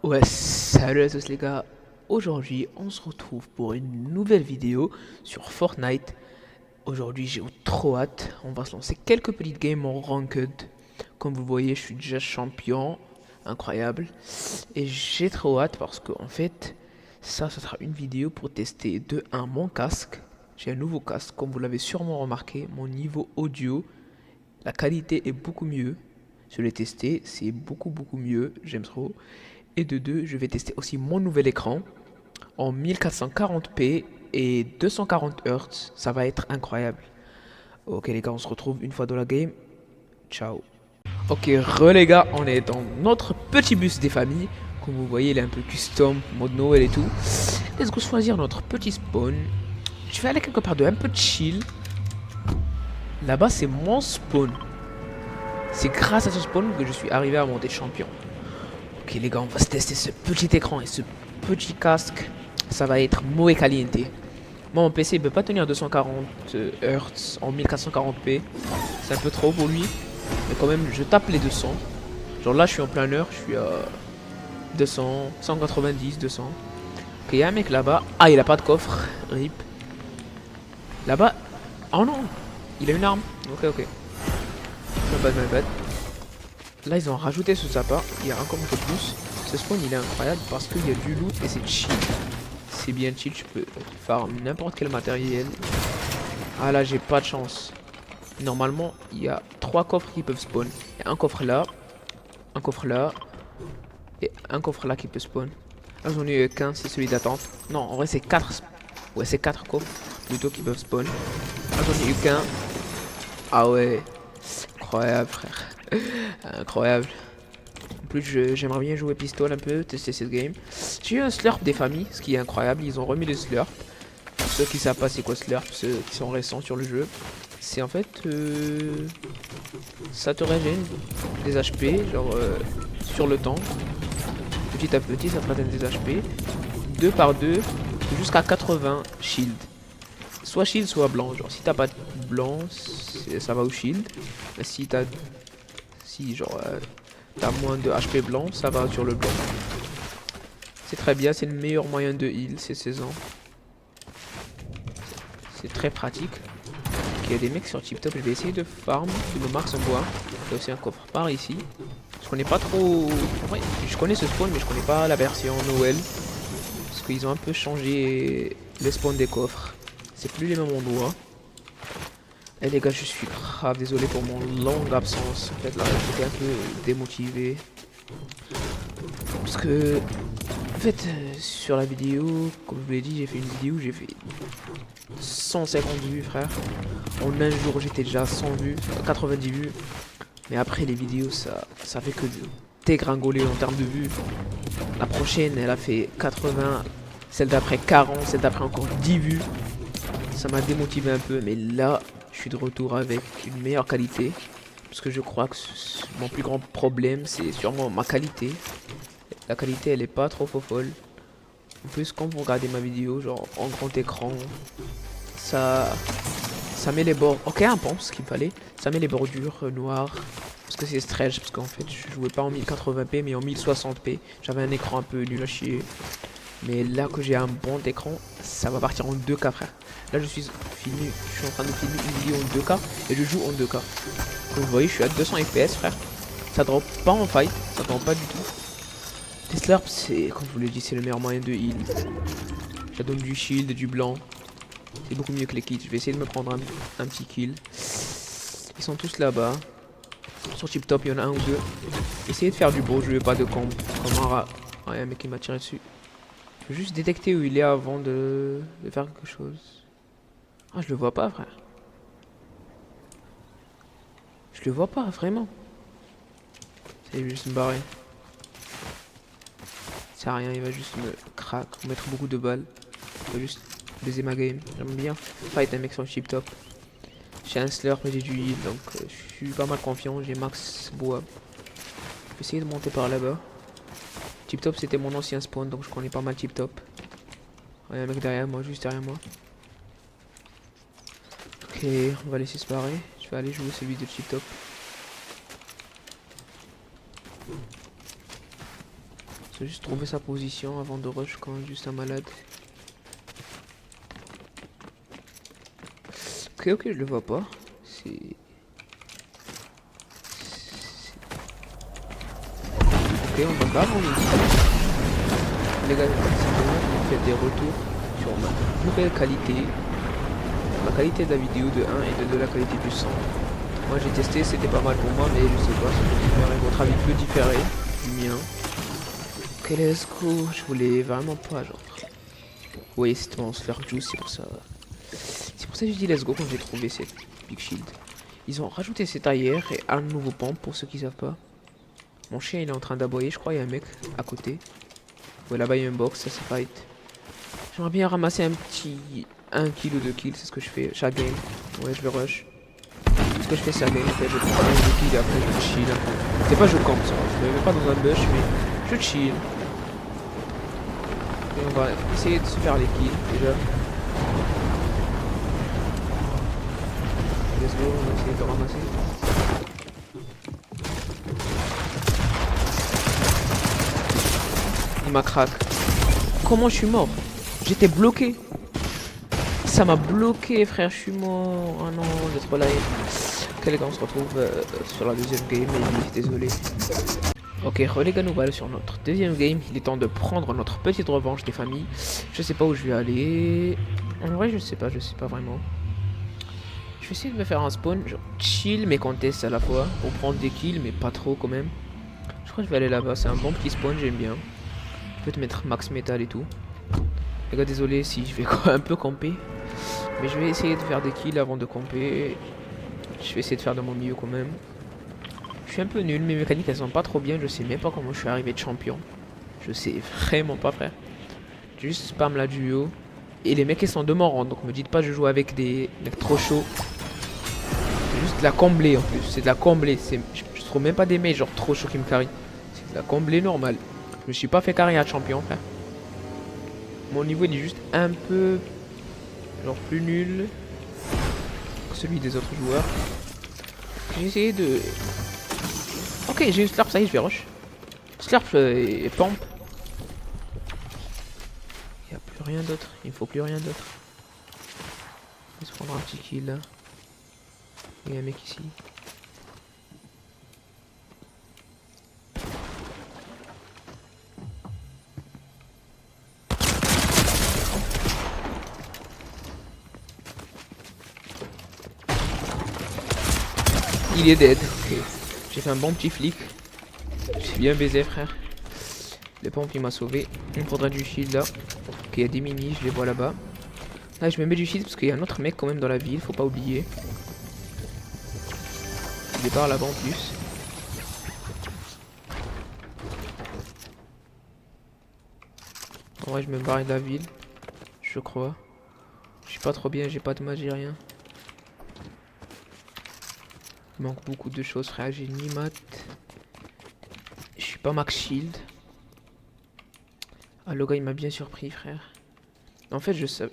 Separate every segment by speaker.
Speaker 1: Ouais, salut à tous les gars. Aujourd'hui, on se retrouve pour une nouvelle vidéo sur Fortnite. Aujourd'hui, j'ai trop hâte. On va se lancer quelques petites games en ranked. Comme vous voyez, je suis déjà champion. Incroyable. Et j'ai trop hâte parce que, en fait, ça sera une vidéo pour tester de un mon casque. J'ai un nouveau casque, comme vous l'avez sûrement remarqué. Mon niveau audio, la qualité est beaucoup mieux. Je l'ai testé, c'est beaucoup mieux. J'aime trop. Et de deux, je vais tester aussi mon nouvel écran en 1440p et 240 Hz. Ça va être incroyable. Ok les gars, on se retrouve une fois dans la game. Ciao. Ok, les gars, on est dans notre petit bus des familles. Comme vous voyez, il est un peu custom, mode Noël et tout. Let's go choisir notre petit spawn. Je vais aller quelque part de un peu chill. Là-bas, c'est mon spawn. C'est grâce à ce spawn que je suis arrivé à monter champion. Ok les gars, on va se tester ce petit écran et ce petit casque. Ça va être muy caliente. Moi mon PC il peut pas tenir 240 Hz en 1440p. C'est un peu trop pour lui. Mais quand même je tape les 200. Genre là je suis en plein heure, je suis à 200, 190, 200. Ok, il y a un mec là-bas. Ah, il a pas de coffre. RIP. Là-bas. Oh non, il a une arme. Ok. My bad. Là ils ont rajouté ce sapin. Il y a encore un peu plus. Ce spawn il est incroyable parce qu'il y a du loot et c'est chill. C'est bien chill, je peux farm n'importe quel matériel. Ah là j'ai pas de chance. Normalement il y a 3 coffres qui peuvent spawn. Il y a un coffre là et un coffre là qui peut spawn. Là j'en ai qu'un, c'est celui d'attente. Non en vrai c'est 4. Ouais c'est 4 coffres plutôt qui peuvent spawn. Là j'en ai eu qu'un. Ah ouais. Incroyable frère. Incroyable. En plus j'aimerais bien jouer pistol un peu, tester cette game. J'ai eu un slurp des familles, ce qui est incroyable. Ils ont remis le slurp. Pour ceux qui savent pas c'est quoi slurp, ceux qui sont récents sur le jeu. C'est en fait ça te régène des HP, genre sur le temps. Petit à petit ça te régène des HP. 2 par 2 jusqu'à 80 shield. Soit shield soit blanc. Genre si t'as pas de blanc, ça va au shield. Mais si t'as t'as moins de HP blanc, ça va sur le blanc. C'est très bien, c'est le meilleur moyen de heal, c'est 16 ans. C'est très pratique. Ok, il y a des mecs sur Tip Top, je vais essayer de farm tout le max en bois. Il y a aussi un coffre par ici. Je connais pas trop. En vrai, je connais ce spawn, mais je connais pas la version Noël. Parce qu'ils ont un peu changé le spawn des coffres. C'est plus les mêmes endroits. Eh les gars, je suis grave désolé pour mon longue absence. En fait, là, j'étais un peu démotivé. Parce que, en fait, sur la vidéo, comme je vous l'ai dit, j'ai fait une vidéo, j'ai fait 150 vues, frère. En un jour, j'étais déjà à 100 vues, 90 vues. Mais après, les vidéos, ça fait que dégringoler en termes de vues. La prochaine, elle a fait 80, celle d'après 40, celle d'après encore 10 vues. Ça m'a démotivé un peu, mais là, je suis de retour avec une meilleure qualité. Parce que je crois que mon plus grand problème, c'est sûrement ma qualité. La qualité, elle est pas trop folle. En plus, quand vous regardez ma vidéo, genre en grand écran, ça met les bords. Ok, un pont, ce qu'il me fallait. Ça met les bordures noires. Parce que c'est stretch, parce qu'en fait, je jouais pas en 1080p, mais en 1060p. J'avais un écran un peu nul à chier. Mais là que j'ai un bon écran, ça va partir en 2K, frère. Là, je suis en train de filmer une vidéo en 2K et je joue en 2K. Comme vous voyez, je suis à 200 FPS, frère. Ça drop pas en fight, ça drop pas du tout. Les slurps, c'est, comme je vous l'ai dit, c'est le meilleur moyen de heal. Ça donne du shield et du blanc. C'est beaucoup mieux que les kits. Je vais essayer de me prendre un petit kill. Ils sont tous là-bas. Sur Tip Top, il y en a un ou deux. Essayez de faire du beau jeu, pas de comp. Comme un rat. Ouais, un mec qui m'a tiré dessus. Je veux juste détecter où il est avant de faire quelque chose. Ah, je le vois pas, frère. Je le vois pas, vraiment. Ça, il va juste me barrer. Ça sert à rien, il va juste me mettre beaucoup de balles. Il va juste baiser ma game. J'aime bien fight un mec sur le chip top. J'ai un slurp mais j'ai du heal donc je suis pas mal confiant, j'ai max bois. Je vais essayer de monter par là-bas. Tip top c'était mon ancien spawn donc je connais pas mal tip top. Il y a un mec derrière moi, juste derrière moi. Ok, on va laisser se barrer. Je vais aller jouer celui de tip top. vais juste trouver sa position avant de rush quand juste un malade. Ok, ok, je le vois pas. C'est... Ok, on va pas avant ici. Les gars, vous faites des retours sur ma nouvelle qualité. La qualité de la vidéo de 1 et de 2, la qualité du son. Moi j'ai testé, c'était pas mal pour moi, mais je sais pas, ça peut différer. Votre avis peut différer du mien. Ok, let's go. Je voulais vraiment pas, genre. Oui, c'était mon Slurp Juice, c'est pour ça. C'est pour ça que j'ai dit let's go quand j'ai trouvé cette Big Shield. Ils ont rajouté cette taillère et un nouveau pompe pour ceux qui savent pas. Mon chien il est en train d'aboyer, je crois, il y a un mec à côté. Ouais, là-bas il y a un box, ça c'est fight. J'aimerais bien ramasser un petit 1 kill ou 2 kills, c'est ce que je fais chaque game. Ouais, je vais rush. Ce que je fais chaque game, en fait, je prends un 2 kills et après je chill un peu. C'est pas je campe ça, je me mets pas dans un bush, mais je chill. Et on va essayer de se faire les kills déjà. Let's go, on va essayer de ramasser. Il m'a crack. Comment je suis mort? J'étais bloqué. Ça m'a bloqué, frère, je suis mort. Ah non, d'être là. Ok les gars, on se retrouve sur la deuxième game, désolé. Ok, les gars, nous voilà sur notre deuxième game. Il est temps de prendre notre petite revanche des familles. Je sais pas où je vais aller. En vrai, je sais pas vraiment. Je vais essayer de me faire un spawn, genre chill mais contest à la fois. Pour prendre des kills, mais pas trop quand même. Je crois que je vais aller là-bas, c'est un bon petit spawn, j'aime bien. Je peux te mettre max métal et tout. Les gars, désolé si je vais un peu camper. Mais je vais essayer de faire des kills avant de camper. Je vais essayer de faire de mon mieux quand même. Je suis un peu nul, mes mécaniques elles sont pas trop bien. Je sais même pas comment je suis arrivé de champion. Je sais vraiment pas, frère. J'ai juste spam la duo. Et les mecs ils sont de mon rang, donc me dites pas je joue avec des mecs trop chauds. C'est juste de la comblée en plus. C'est de la comblée. Je trouve même pas des mecs genre trop chauds qui me carry. C'est de la comblée normale. Je me suis pas fait carry à champion, frère. Mon niveau il est juste un peu genre plus nul que celui des autres joueurs. J'ai essayé de... Ok, j'ai eu Slurp, ça y est, je vais rush. Slurp et pompe. Il n'y a plus rien d'autre, il me faut plus rien d'autre. On va se prendre un petit kill là. Il y a un mec ici. Il est dead, ok. J'ai fait un bon petit flic. J'ai bien baisé, frère. Le pompe il m'a sauvé. Il me faudra du shield là. Ok, il y a des minis, je les vois là-bas. Là, je me mets du shield parce qu'il y a un autre mec quand même dans la ville, faut pas oublier. Il est par là-bas en plus. En vrai, je me barre de la ville. Je crois. Je suis pas trop bien, j'ai pas de magie, rien. Il manque beaucoup de choses, frère. J'ai ni mat. Je suis pas max shield. Ah, le gars, il m'a bien surpris, frère. En fait, je sais.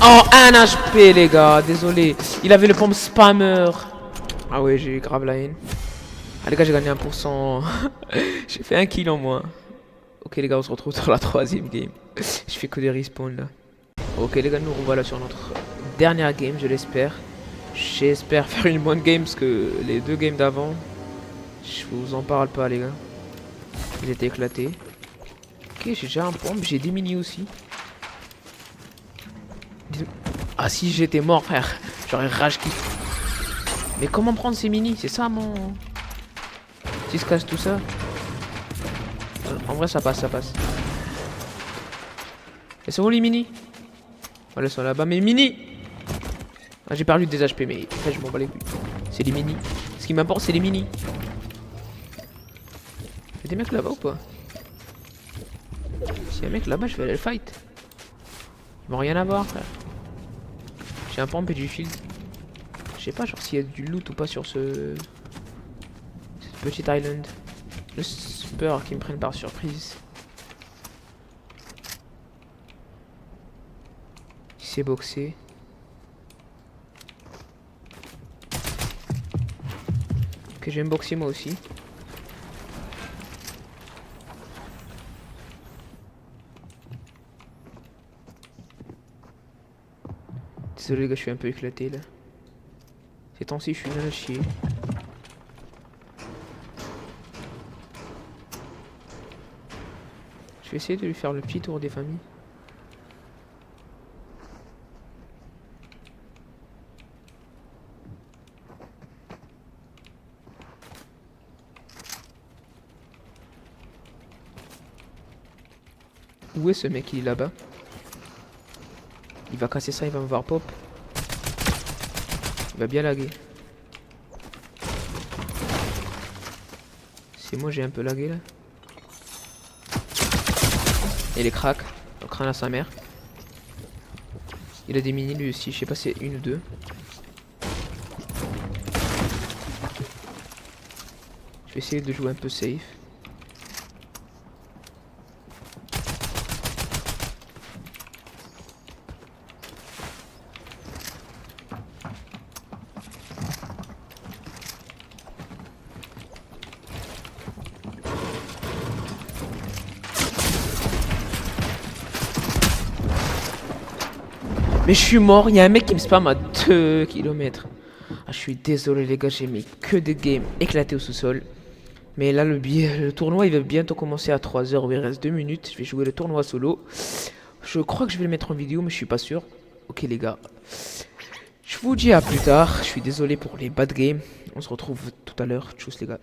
Speaker 1: Oh, 1 HP, les gars. Désolé. Il avait le pompe spammer. Ah ouais, j'ai grave la haine. Ah, les gars, j'ai gagné 1%. J'ai fait un kill en moins. Ok, les gars, on se retrouve sur la troisième game. Je fais que des respawns là. Ok, les gars, nous revoilà sur notre dernière game, je l'espère. J'espère faire une bonne game parce que les deux games d'avant, je vous en parle pas, les gars. Ils étaient éclatés. Ok, j'ai déjà un pompe, j'ai des mini aussi. Ah, si j'étais mort, frère, j'aurais rage quit. Mais comment prendre ces mini? C'est ça mon. Si se casse tout ça. En vrai, ça passe, ça passe. Et c'est où les mini? Voilà, ils sont là-bas. Mais mini! Ah, j'ai perdu des HP, mais en fait, je m'en bats les couilles. C'est les mini. Ce qui m'importe, c'est les mini. Y'a des mecs là-bas ou pas? S'il y a un mec là-bas, je vais aller le fight. Ils vont rien avoir, frère. J'ai un pompe et du shield. Je sais pas, genre, s'il y a du loot ou pas sur ce. Cette petite island. J'ai peur qu'ils me prennent par surprise. Il s'est boxé. Que j'ai unboxé moi aussi. Désolé les gars, je suis un peu éclaté là. Ces temps-ci, je suis nul à chier. Je vais essayer de lui faire le petit tour des familles. Où est ce mec? Il est là-bas. Il va casser ça, il va me voir pop. Il va bien laguer. C'est moi, j'ai un peu lagué là. Et les cracks. On crâne à sa mère. Il a des mini lui aussi, je sais pas si c'est une ou deux. Je vais essayer de jouer un peu safe. Mais je suis mort, il y a un mec qui me spam à 2 km. Ah, je suis désolé les gars, j'ai mis que des games éclatés au sous-sol. Mais là le tournoi il va bientôt commencer à 3h, il reste 2 minutes. Je vais jouer le tournoi solo. Je crois que je vais le mettre en vidéo mais je suis pas sûr. Ok les gars, je vous dis à plus tard. Je suis désolé pour les bad games. On se retrouve tout à l'heure. Tchuss les gars.